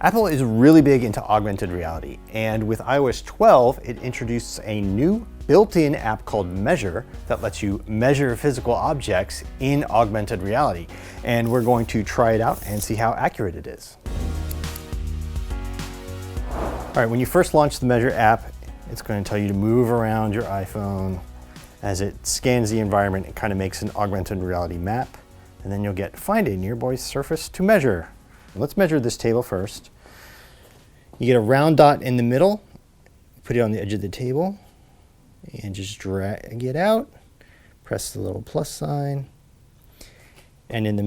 Apple is really big into augmented reality, and with iOS 12, it introduced a new built-in app called Measure that lets you measure physical objects in augmented reality. And we're going to try it out and see how accurate it is. All right, when you first launch the Measure app, it's going to tell you to move around your iPhone. As it scans the environment, it kind of makes an augmented reality map, and then you'll get find a nearby surface to measure. Let's measure this table first. You get a round dot in the middle, put it on the edge of the table, and just drag it out. Press the little plus sign. And in the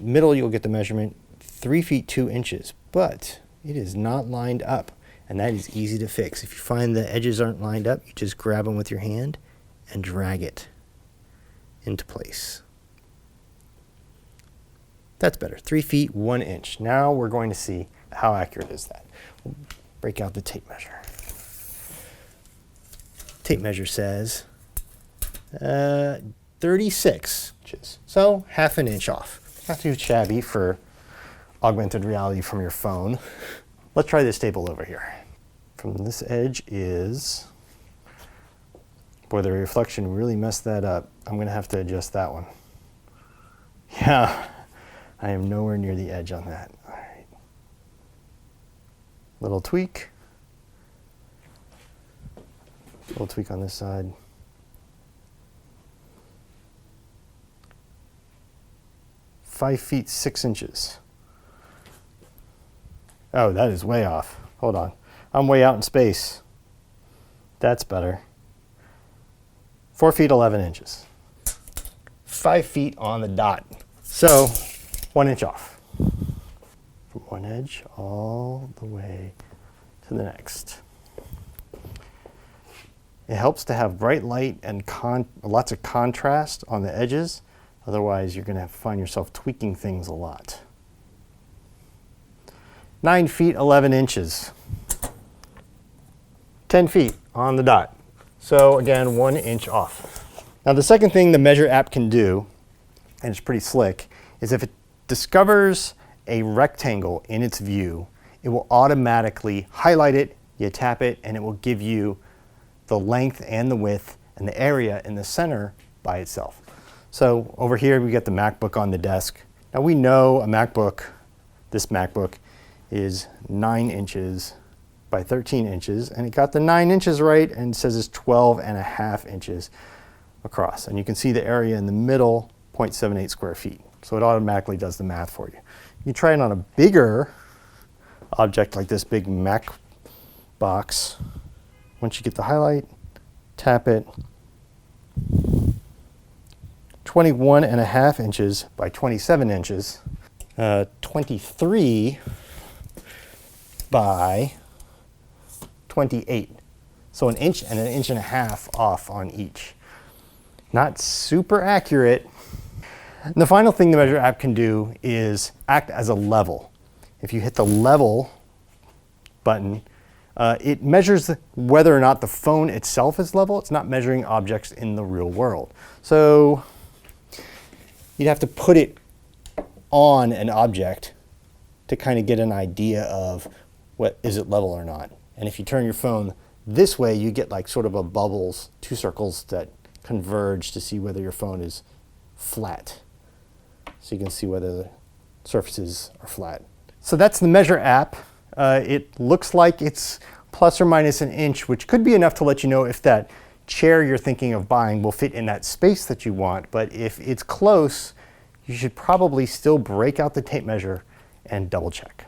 middle, you'll get the measurement 3 feet 2 inches, but it is not lined up, and that is easy to fix. If you find the edges aren't lined up, you just grab them with your hand and drag it into place. That's better, 3 feet 1 inch. Now we're going to see how accurate is that. We'll break out the tape measure. Tape measure says 36 inches, so half an inch off. Not too shabby for augmented reality from your phone. Let's try this table over here. From this edge is, boy, the reflection really messed that up. I'm gonna have to adjust that one. Yeah. I am nowhere near the edge on that. All right. Little tweak. Little tweak on this side. Five feet 6 inches. Oh, that is way off. Hold on. I'm way out in space. That's better. 4 feet 11 inches. 5 feet on the dot. So 1 inch off. From one edge all the way to the next. It helps to have bright light and lots of contrast on the edges. Otherwise, you're going to find yourself tweaking things a lot. 9 feet 11 inches. 10 feet on the dot. So again, 1 inch off. Now the second thing the Measure app can do, and it's pretty slick, is if it discovers a rectangle in its view, it will automatically highlight it, you tap it, and it will give you the length and the width and the area in the center by itself. So over here we get the MacBook on the desk. Now we know a MacBook, this MacBook, is 9 inches by 13 inches, and it got the 9 inches right and says it's 12.5 inches across. And you can see the area in the middle, 0.78 square feet. So it automatically does the math for you. You try it on a bigger object like this big Mac box. Once you get the highlight, tap it. 21.5 inches by 27 inches. 23 by 28. So an inch and an inch and a half off on each. Not super accurate. And the final thing the Measure app can do is act as a level. If you hit the level button, it measures whether or not the phone itself is level. It's not measuring objects in the real world. So you'd have to put it on an object to kind of get an idea of what is it level or not. And if you turn your phone this way, you get like sort of a bubbles, two circles that converge to see whether your phone is flat. So you can see whether the surfaces are flat. So that's the Measure app. It looks like it's plus or minus an inch, which could be enough to let you know if that chair you're thinking of buying will fit in that space that you want. But if it's close, you should probably still break out the tape measure and double check.